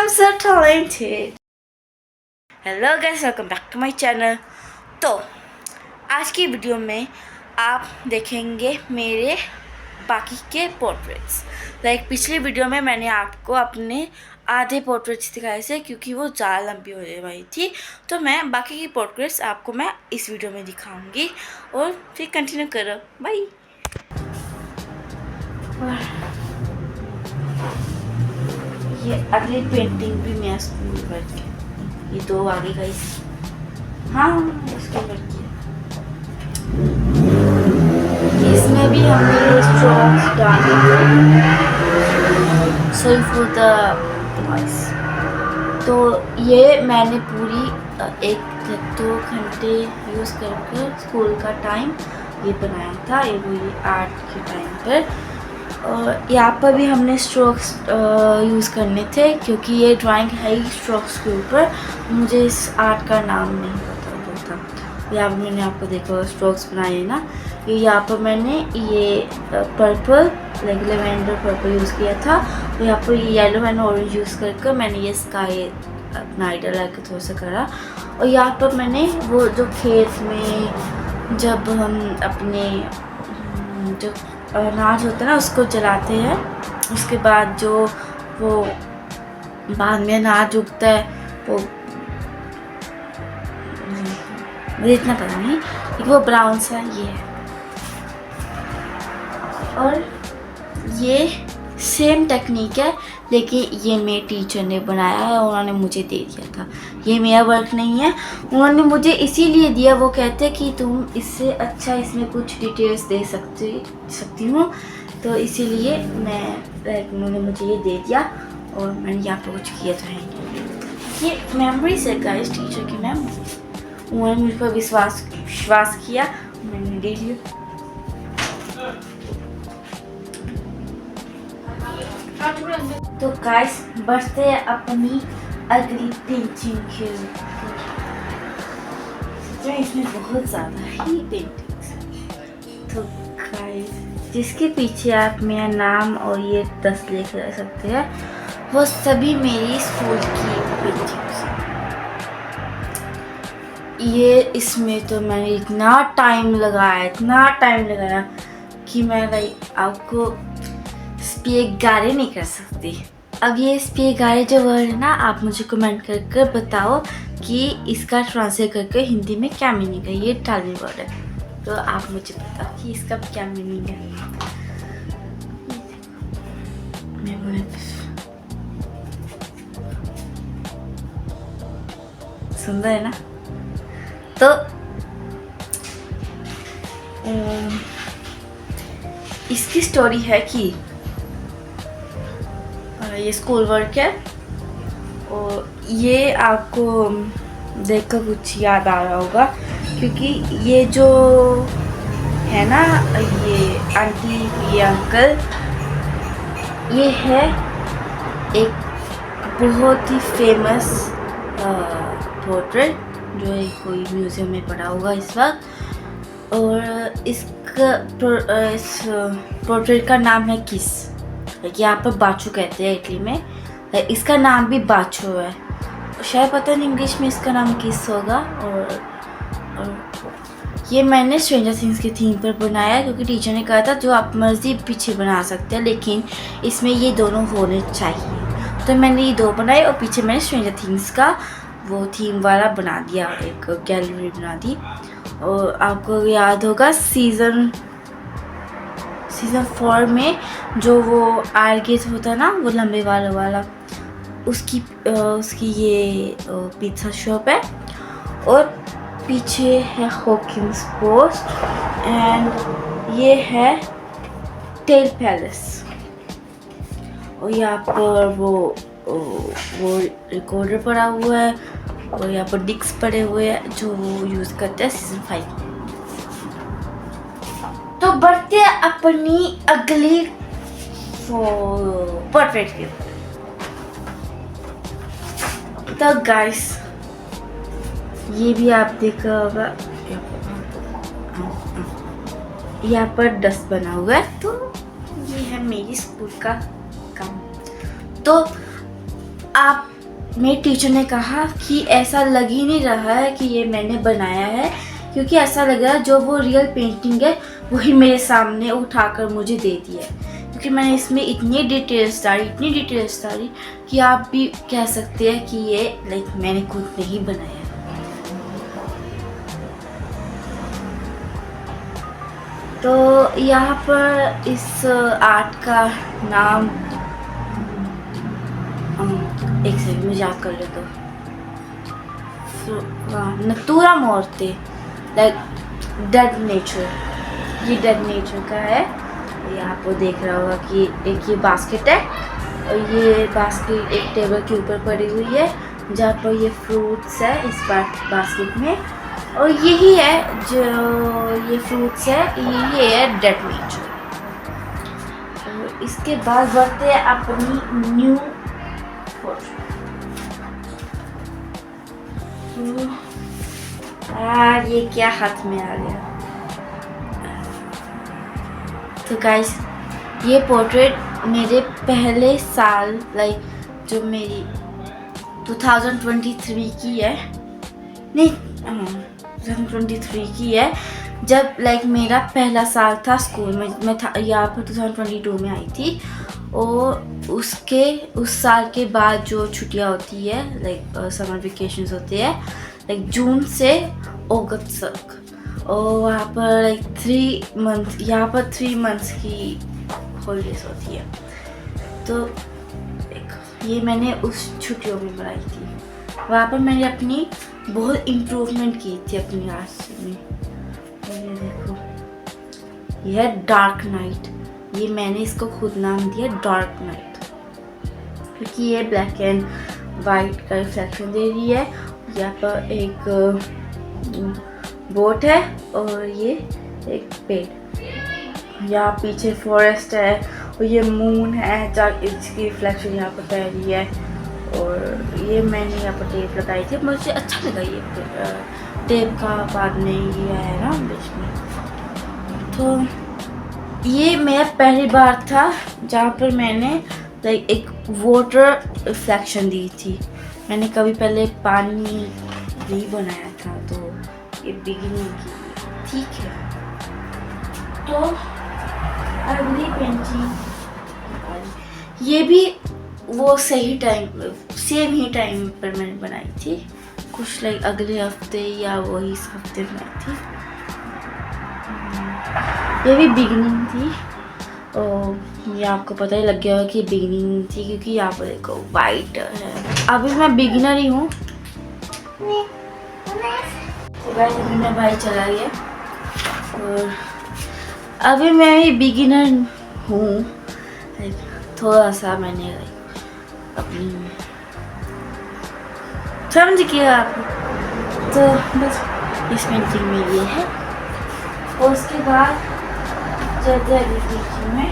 I'm so talented. Hello guys, welcome back to my channel. तो आज की video में आप देखेंगे मेरे बाकी के पोर्ट्रेट्स। लाइक पिछली वीडियो में मैंने आपको अपने आधे पोर्ट्रेट्स दिखाए थे क्योंकि वो ज़्यादा लंबी हो रही थी। तो मैं बाकी की पोर्ट्रेट्स आपको मैं इस वीडियो में दिखाऊंगी और फिर कंटिन्यू करो। बाय। ये अगली पेंटिंग भी मैं स्कूल वर्क की, ये दो आगे का हाँ स्कूल वर्क की। इसमें भी हमने स्ट्रोक्स डाले सॉरी फॉर द नॉइस। तो ये मैंने पूरी 1-2 घंटे यूज़ करके स्कूल का टाइम ये बनाया था, ये पूरी आर्ट के टाइम पर। और यहाँ पर भी हमने स्ट्रोक्स यूज़ करने थे क्योंकि ये ड्राइंग है ही स्ट्रोक्स के ऊपर। मुझे इस आर्ट का नाम नहीं पता था। यहाँ पर मैंने आपको देखो स्ट्रोक्स बनाए ना। ये यहाँ पर मैंने ये purple like lavender purple use किया था। तो यहाँ पर ये येलो एंड ऑरेंज यूज़ करके मैंने ये स्काई अपना आइडिया लाके थोड़ा सा करा। और यहाँ पर मैंने वो जो खेत में जब हम अपने जो अनाज होता है ना उसको जलाते हैं, उसके बाद जो वो बाद में अनाज उगता है वो मुझे इतना पता नहीं, वो ब्राउन सा ये है। और ये सेम टेक्निक है लेकिन ये मेरे टीचर ने बनाया है, उन्होंने मुझे दे दिया था। ये मेरा वर्क नहीं है, उन्होंने मुझे इसीलिए दिया। वो कहते कि तुम इससे अच्छा इसमें कुछ डिटेल्स दे सकती हूँ, तो इसीलिए मैं उन्होंने मुझे ये दे दिया और मैंने यहाँ पर कुछ किया तो है। ये मेमोरीज है गाइस, टीचर की मेमोरीज। उन्होंने मुझ पर विश्वास किया, मैंने दे दिया। तो गाइस बढ़ते हैं अपनी अगली पेंटिंग के ऊपर। इसमें बहुत ज़्यादा ही पेंटिंग्स हैं। तो गाइस जिसके पीछे आप मेरा नाम और ये 10 लिख सकते हैं, वो सभी मेरी स्कूल की पेंटिंग्स हैं। ये इसमें तो मैंने इतना टाइम लगाया कि मैं भाई आपको स्पीगारे नहीं कर सकती। अब ये स्पीगारे जो वर्ड है ना, आप मुझे कमेंट कर बताओ कि इसका ट्रांसलेट करके हिंदी में क्या मीनिंग है। ये इटालियन वर्ड है, तो आप मुझे बताओ कि इसका क्या मीनिंग है। सुंदर है ना। तो इसकी स्टोरी है कि ये स्कूल वर्क है और ये आपको देखकर कुछ याद आ रहा होगा क्योंकि ये जो है ना, ये आंटी ये अंकल, ये है एक बहुत ही फेमस पोर्ट्रेट जो है कोई म्यूज़ियम में पड़ा होगा इस वक्त। और इस पोर्ट्रेट का नाम है किस। यहाँ पर बाचू कहते हैं इटली में। इसका नाम भी बाचू है, शायद पता नहीं इंग्लिश में इसका नाम किस होगा। और ये मैंने स्ट्रेंजर थिंग्स की थीम पर बनाया क्योंकि टीचर ने कहा था जो आप मर्जी पीछे बना सकते हैं लेकिन इसमें ये दोनों होने चाहिए। तो मैंने ये 2 बनाए और पीछे मैंने स्ट्रेंजर थिंग्स का वो थीम वाला बना दिया, एक गैलरी बना दी। और आपको याद होगा सीज़न 4 में जो वो आर्गेज होता है ना, वो लंबे वाला उसकी ये पिज़्ज़ा शॉप है और पीछे है हॉकिंस पोस्ट एंड ये है टेल पैलेस। और यहाँ पर वो रिकॉर्डर पड़ा हुआ है और यहाँ पर डिस्क पड़े हुए हैं जो वो यूज़ करते हैं सीज़न 5। तो बढ़ते अपनी अगली पोर्ट्रेट के ऊपर। तो गाइस ये भी आप देखा होगा, यहाँ पर डस्ट बना हुआ है। तो ये है मेरी स्कूल का काम। तो आप मेरे टीचर ने कहा कि ऐसा लग ही नहीं रहा है कि ये मैंने बनाया है, क्योंकि ऐसा लग रहा है जो वो रियल पेंटिंग है वही मेरे सामने उठाकर मुझे दे दी है, क्योंकि मैंने इसमें इतनी डिटेल्स डाली कि आप भी कह सकते हैं कि ये लाइक मैंने खुद नहीं बनाया। तो यहाँ पर इस आर्ट का नाम एक सेकंड में याद कर लेता हूँ, नतूरा मोर्ते, लाइक डेड नेचर। ये डेड नेचर का है। ये आपको देख रहा होगा कि एक ये बास्केट है और ये बास्केट एक टेबल के ऊपर पड़ी हुई है जहाँ पर ये फ्रूट्स है इस बास्केट में, और यही है जो ये फ्रूट्स है, ये है डेड नेचर। इसके बाद बढ़ते हैं अपनी न्यू ये क्या हाथ में आ गया। तो गाइस ये पोर्ट्रेट मेरे पहले साल लाइक जो मेरी 2023 की है, नहीं 2023 की है, जब लाइक मेरा पहला साल था स्कूल में। मैं था यहाँ पर 2022 में आई थी, और उस साल के बाद जो छुट्टियाँ होती है लाइक समर वेकेशंस होते हैं लाइक जून से अगस्त तक, और वहाँ पर लाइक 3 मंथ, यहाँ पर 3 मंथ्स की हॉलीडेज होती है। तो ये मैंने उस छुट्टियों में बनाई थी। वहाँ पर मैंने अपनी बहुत इम्प्रूवमेंट की थी अपनी आर्ट में। ये देखो, ये है डार्क नाइट। ये मैंने इसको खुद नाम दिया डार्क नाइट, क्योंकि ये ब्लैक एंड वाइट का रिफ्लेक्शन दे रही है। यहाँ पर एक बोट है और ये एक पेड़, यहाँ पीछे फॉरेस्ट है, और ये मून है जहाँ इसकी रिफ्लेक्शन यहाँ पर पड़ रही है। और ये मैंने यहाँ पर टेप लगाई थी, मुझे अच्छा लगा ये टेप का बाद में ये है ना बीच में। तो ये मेरा पहली बार था जहाँ पर मैंने लाइक एक वाटर रिफ्लेक्शन दी थी। मैंने कभी पहले पानी नहीं बनाया था, तो ये बिगिनिंग की। ठीक है, तो अगली पेंटिंग ये भी वो सेम ही टाइम पर मैंने बनाई थी, कुछ लाइक अगले हफ्ते या वही हफ्ते में आई थी। ये भी बिगिनिंग थी, और ये आपको पता ही लग गया होगा कि बिगिनिंग थी, क्योंकि यहाँ पर देखो वाइट है। अभी मैं बिगिनर ही हूँ। तो गाइस मेरा भाई चला गया, और अभी मैं भी बिगिनर हूँ। थोड़ा सा मैंने अपनी समझ किया आप, तो बस इस पेंटिंग में ये है। और उसके बाद चलते अगली पेंटिंग में।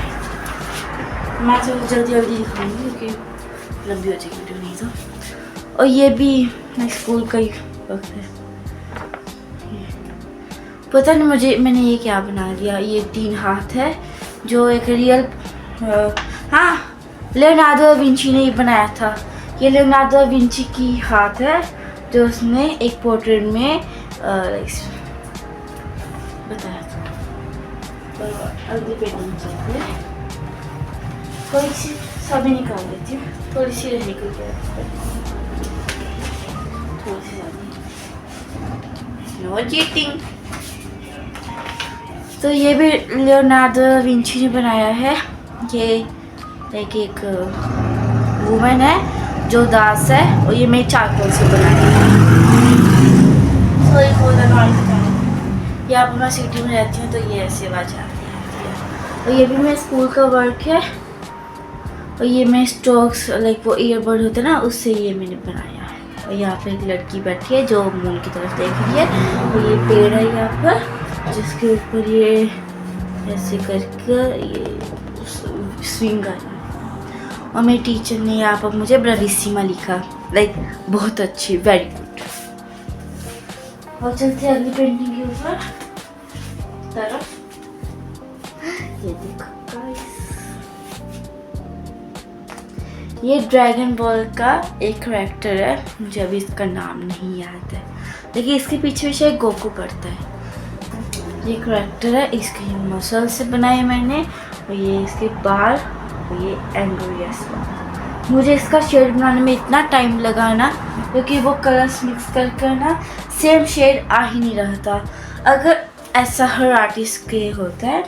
मैं तो जल्दी दिखाऊंगी क्योंकि लंबी हो जाएगी वीडियो, नहीं तो। और ये भी मैं स्कूल का ही वक्त है। पता नहीं मैंने ये क्या बना दिया। ये 3 हाथ है जो एक रियल लियोनार्डो दा विंची ने बनाया था। ये लियोनार्डो दा विंची की हाथ है जो उसने एक पोर्ट्रेट में बताया था। तो अगली पेंटिंग चलते हैं। थोड़ी सी सभी निकाल देती हूँ, थोड़ी सी रहने को क्या, थोड़ी सी नो चीटिंग। तो ये भी लियोनार्डो दा विंची ने बनाया है। ये एक वुमेन है जो दास है, और ये मैं चारकोल से बनाई है। यहाँ पर मैं सिटी में रहती हूँ, तो ये ऐसे आवाज आती है। और ये भी मेरे स्कूल का वर्क है। और ये मैं स्टॉक्स लाइक वो ईयरबड होते हैं ना, उससे ये मैंने बनाया है। और यहाँ पे एक लड़की बैठी है जो मून की तरफ देख रही है। और ये पेड़ है यहाँ पर, जिसके ऊपर ये ऐसे करके ये स्विंग कर रहा है। और मेरे टीचर ने यहाँ पर मुझे ब्राविसिमा लिखा, लाइक बहुत अच्छी, वेरी गुड। और चलते अगली पेंटिंग के ऊपर तरफ। ये देखो गाइस, ये ड्रैगन बॉल का एक करैक्टर है, मुझे अभी इसका नाम नहीं याद है, लेकिन इसके पीछे शायद गोकू पड़ता है। ये करैक्टर है, इसके ये मसल से बनाए मैंने, और ये इसके बाल, और ये एंग्रियस। मुझे इसका शेड बनाने में इतना टाइम लगा ना, क्योंकि वो कलर्स मिक्स कर कर ना सेम शेड आ ही नहीं रहा था। अगर ऐसा हर आर्टिस्ट के होता है,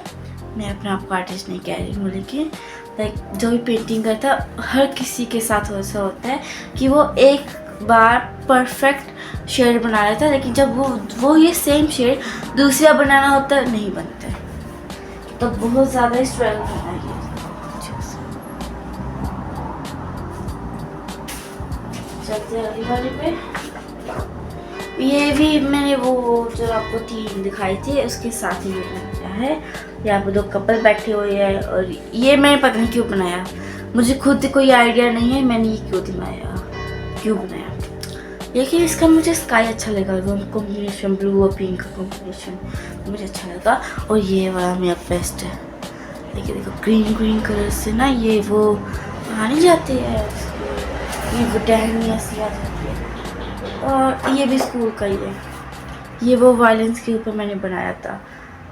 मैं अपने आप को आर्टिस्ट नहीं कह रही हूँ, लेकिन लाइक जो भी पेंटिंग करता है हर किसी के साथ ऐसा होता है कि वो एक बार परफेक्ट शेड बना लेता है, लेकिन जब वो ये सेम शेड दूसरी बार बनाना होता है नहीं बनता है, तो बहुत ज़्यादा स्ट्रगल करना है। चलते अगली वाली पे। ये भी मैंने वो जो आपको 3 दिखाई थी उसके साथ ही बनाया है। यहाँ पे 2 कपल बैठे हुए हैं, और ये मैंने पता नहीं क्यों बनाया, मुझे खुद कोई आइडिया नहीं है मैंने ये क्यों बनाया, लेकिन इसका मुझे स्काई अच्छा लगा, वो कॉम्बिनेशन ब्लू और पिंक का कॉम्बिनेशन मुझे अच्छा लगा। और ये वाला मेरा बेस्ट है, देखिए देखो ग्रीन कलर से ना ये वो आ नहीं जाते हैं, ये वो टहनियाँ सी आ जाती है। और ये भी स्कूल का ही है, ये वो वायलेंस के ऊपर मैंने बनाया था।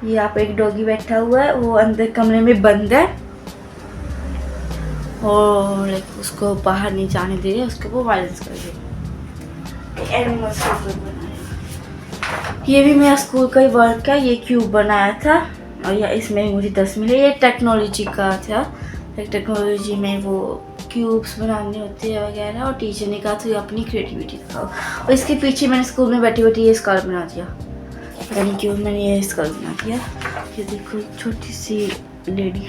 ये यहाँ पे एक डॉगी बैठा हुआ है, वो अंदर कमरे में बंद है और उसको बाहर नहीं जाने दे रहे, उसके वो वायलेंस कर रहे। एनिमल्स के ऊपर बनाया। ये भी मेरा स्कूल का ही वर्क है, ये क्यूब बनाया था, और यह इसमें मुझे 10 मिले। ये टेक्नोलॉजी का था, टेक्नोलॉजी में वो क्यूब्स बनाने होते हैं वगैरह, और टीचर ने कहा था अपनी क्रिएटिविटी दिखाओ। और इसके पीछे मैंने स्कूल में बैठी बैठी ये स्कल बना दिया, पता नहीं क्यों मैंने ये स्कल बना दिया। ये देखो छोटी सी लेडी,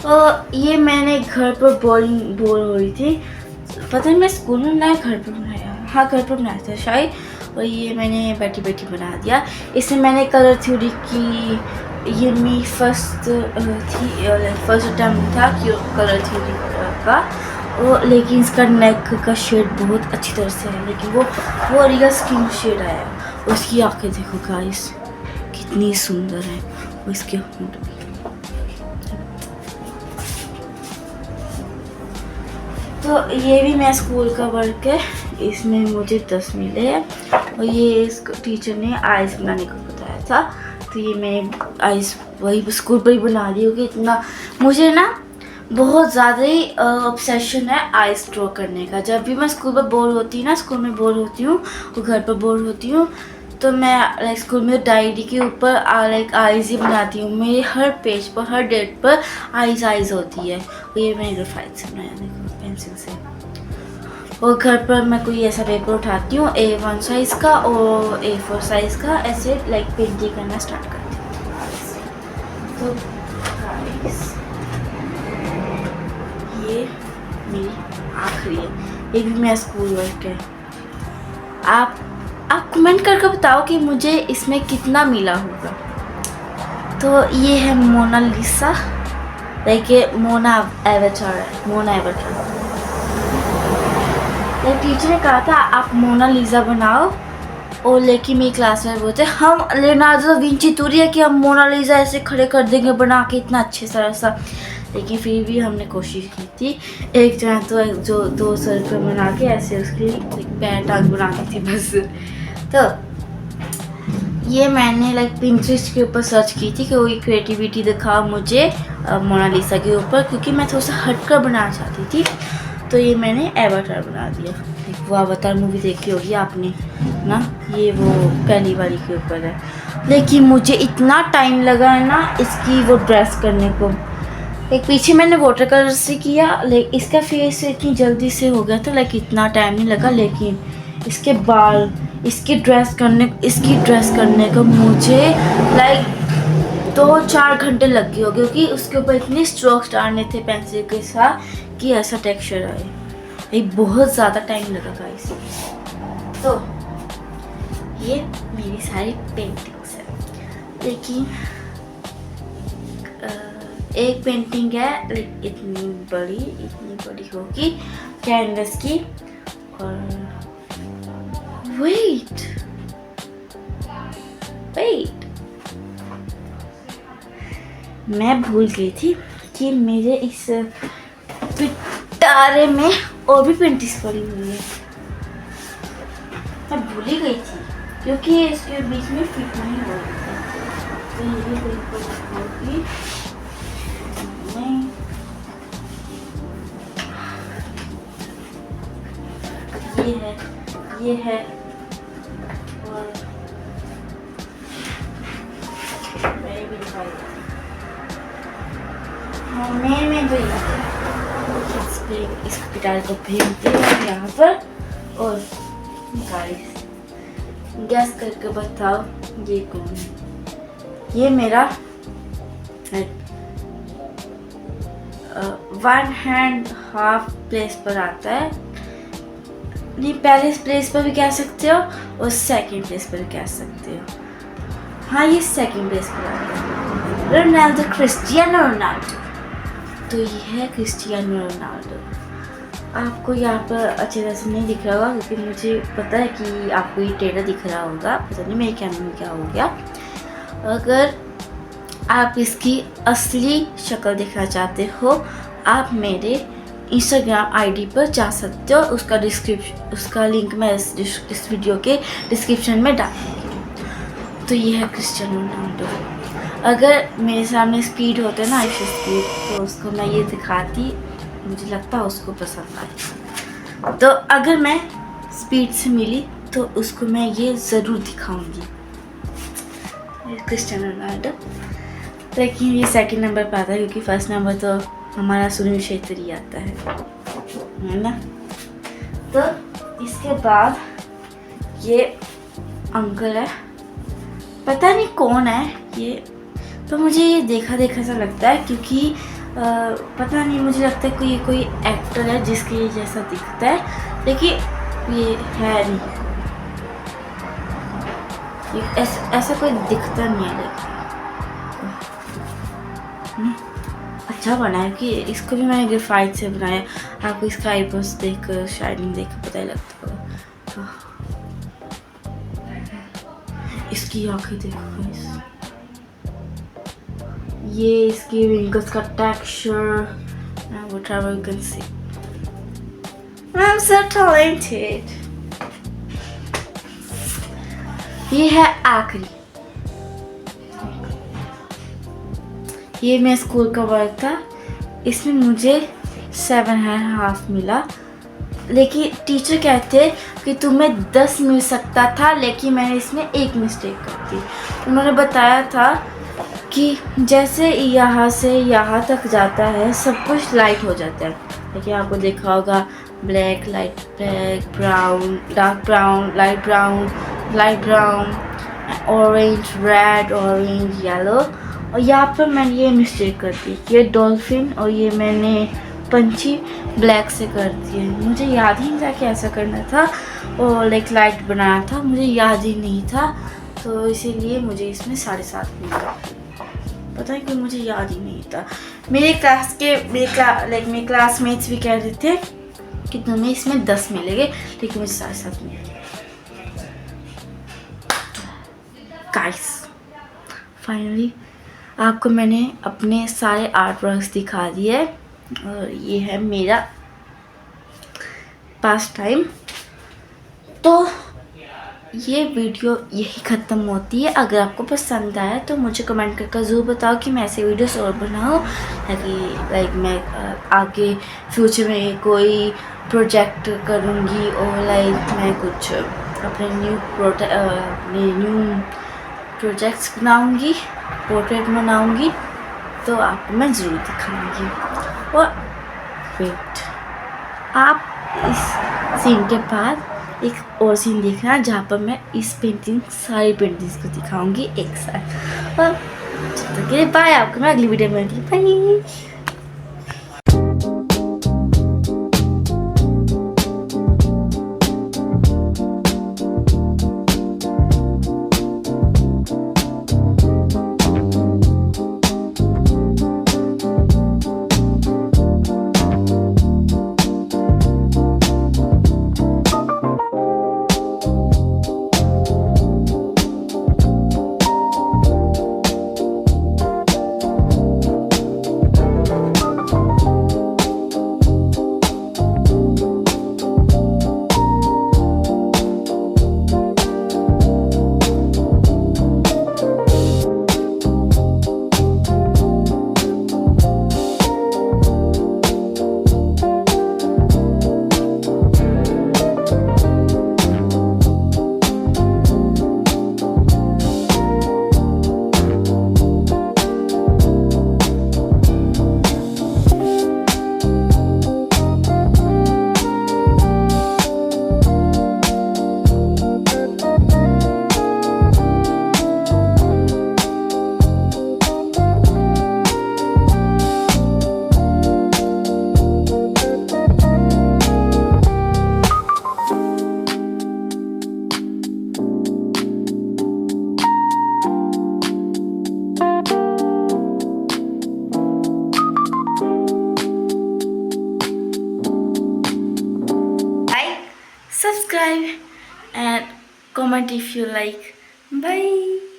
और ये मैंने घर पर बोर हो रही थी, पता नहीं मैं स्कूल में बनाया घर पर बनाया, हाँ घर पर बनाया था शायद, और ये मैंने बैठी बैठी बना दिया। इसमें मैंने कलर थ्योरी की, ये मेरी फर्स्ट अटैम्प्ट था कि कलर थ्योरी का, और लेकिन इसका नेक का शेड बहुत अच्छी तरह से है, लेकिन वो रियल स्किन शेड आया। उसकी आंखें देखो गाइस कितनी सुंदर है, और इसके होंठ भी। तो ये भी मेरा स्कूल का वर्क है, इसमें मुझे 10 मिले हैं, और ये टीचर ने आइस बनाने को बताया था, तो ये मैं आइस वही स्कूल पर ही बना रही हूँ। कि इतना मुझे ना बहुत ज़्यादा ही ऑब्सेशन है आइस ड्रॉ करने का। जब भी मैं स्कूल पर बोर होती हूँ ना, स्कूल में बोर होती हूँ और घर पर बोर होती हूँ, तो मैं लाइक स्कूल में डायरी के ऊपर लाइक आइज़ ही बनाती हूँ। मेरे हर पेज पर हर डेट पर आइज़ होती है, और ये मैंने ग्रेफाइट से बनाया, देखो पेंसिल से। और घर पर मैं कोई ऐसा पेपर उठाती हूँ A1 साइज़ का और A4 साइज़ का, ऐसे लाइक पेंटिंग करना स्टार्ट करती हूँ। तो ये मेरी आखिरी है, ये भी मेरा स्कूल वर्क है। आप कमेंट करके बताओ कि मुझे इसमें कितना मिला होगा। तो ये है मोनालिसा, लाइक ये मोना एवेटर है, मोना एवेटर। तो टीचर ने कहा था आप मोनालिसा बनाओ, और लेकिन मेरी क्लास में बोलते हम लियोनार्डो दा विंची थोड़ी है कि हम मोनालिसा ऐसे खड़े कर देंगे बना के इतना अच्छे तरह सा, लेकिन फिर भी हमने कोशिश की थी। एक जगह तो जो 2 सर्कल बना के ऐसे उसकी पैर टांग बना दी थी बस। तो ये मैंने लाइक पिंटरेस्ट के ऊपर सर्च की थी कि कोई क्रिएटिविटी दिखाओ मुझे मोनालिसा के ऊपर, क्योंकि मैं थोड़ा सा हटकर बनाना चाहती थी। तो ये मैंने एवाटार बना दिया। वो अवतार मूवी देखी होगी आपने ना, ये वो पहली वाली के ऊपर है, लेकिन मुझे इतना टाइम लगा है ना इसकी वो ड्रेस करने को। एक पीछे मैंने वाटर कलर से किया, लेकिन इसका फेस इतनी जल्दी से हो गया था, लाइक इतना टाइम नहीं लगा, लेकिन इसके बाल, इसकी ड्रेस करने को मुझे लाइक 2-4 घंटे लग गए हो, क्योंकि उसके ऊपर इतने स्ट्रोक्स डालने थे पेंसिल के साथ कि ऐसा टेक्सचर आए। ये बहुत ज़्यादा टाइम लगा गाइस। तो ये मेरी सारी पेंटिंग्स है, लेकिन एक पेंटिंग है इतनी बड़ी होगी कैनवस की, और वेट मैं भूल गई थी कि मेरे इस पिटारे में और भी पेंटिस पड़ी हुई है। मैं भूल ही गई थी क्योंकि इसके बीच में फिट नहीं हो रही था। तो ये बिल्कुल होगी नहीं। ये है और मेरे भी दिखाई मैं जो इस गिटार को फेंकते हैं यहाँ पर। और गाइस गैस करके बताओ ये कौन है। ये मेरा 1.5 प्लेस पर आता है। नहीं, पहले प्लेस पर भी कह सकते हो और सेकंड प्लेस पर भी कह सकते हो। हाँ, ये सेकंड प्लेस पर आता है। Ronaldo, Cristiano Ronaldo. तो ये है क्रिस्टियानो रोनाल्डो। आपको यहाँ पर अच्छी तरह से नहीं दिख रहा होगा क्योंकि मुझे पता है कि आपको ये टेढ़ा दिख रहा होगा। पता नहीं मेरे कैमरे में क्या हो गया। अगर आप इसकी असली शक्ल देखना चाहते हो, आप मेरे इंस्टाग्राम आईडी पर जा सकते हो। उसका लिंक मैं इस वीडियो के डिस्क्रिप्शन में डालूंगी। तो ये है क्रिस्टियानो रोनाल्डो। अगर मेरे सामने स्पीड होते ना, ऐसी स्पीड, तो उसको मैं ये दिखाती, मुझे लगता है उसको पसंद आए। तो अगर मैं स्पीड से मिली तो उसको मैं ये ज़रूर दिखाऊंगी, क्रिस्टियानो रोनाल्डो। लेकिन ये सेकंड नंबर पर आता है क्योंकि फर्स्ट नंबर तो हमारा सुनील छेत्री आता है ना। तो इसके बाद ये अंकल है, पता नहीं कौन है ये। तो मुझे ये देखा सा लगता है क्योंकि पता नहीं, मुझे लगता है कोई एक्टर है जिसके ये जैसा दिखता है, लेकिन ये है नहीं। ऐसा कोई दिखता नहीं है, लेकिन अच्छा बना है कि इसको भी मैंने ग्रेफाइट से बनाया। आपको इसका आईब्रोज देखकर, शाइनिंग देखकर पता ही लगता होगा। इसकी आंखें देखो गाइस, ये इसकी विंकल्स का texture, whatever you can see. I'm so talented. ये है आखिरी। ये मेरे स्कूल का वर्क था। इसमें मुझे 7.5 मिला, लेकिन टीचर कहते कि तुम्हें 10 मिल सकता था, लेकिन मैंने इसमें एक मिस्टेक कर दी। उन्होंने बताया था कि जैसे यहाँ से यहाँ तक जाता है सब कुछ लाइट हो जाता है, लेकिन आपको देखा होगा black, light black, brown, dark brown, light brown, orange, red, orange, yellow. और यहाँ पर मैंने ये मिस्टेक कर दी, ये डॉल्फिन और ये मैंने पंछी ब्लैक से कर दिए। मुझे याद ही नहीं था कि ऐसा करना था, और लाइट बनाना था, मुझे याद ही नहीं था। तो इसीलिए मुझे इसमें 7.5 मिला। पता है कि मुझे याद ही नहीं था। मेरे क्लासमेट्स भी कह रहे थे कि तुम्हें इसमें 10 मिलेंगे, लेकिन मुझे 7.5 मिले। गाइस, फाइनली आपको मैंने अपने सारे आर्ट वर्क्स दिखा दिए, और ये है मेरा पास टाइम। तो ये वीडियो यही ख़त्म होती है। अगर आपको पसंद आया तो मुझे कमेंट करके ज़रूर बताओ कि मैं ऐसे वीडियोस और बनाऊँ, ताकि मैं आगे फ्यूचर में कोई प्रोजेक्ट करूँगी, और मैं कुछ अपने न्यू प्रोजेक्ट्स बनाऊँगी, पोर्ट्रेट बनाऊँगी, तो आपको मैं ज़रूर दिखाऊँगी। और वेट, आप इस सीन के बाद एक और सीन देखना जहाँ पर मैं सारी पेंटिंग्स को दिखाऊंगी एक साथ। और तब तक के लिए बाय, आपको मैं अगली वीडियो में मिलूंगी। Bye. subscribe and comment if you like. Bye.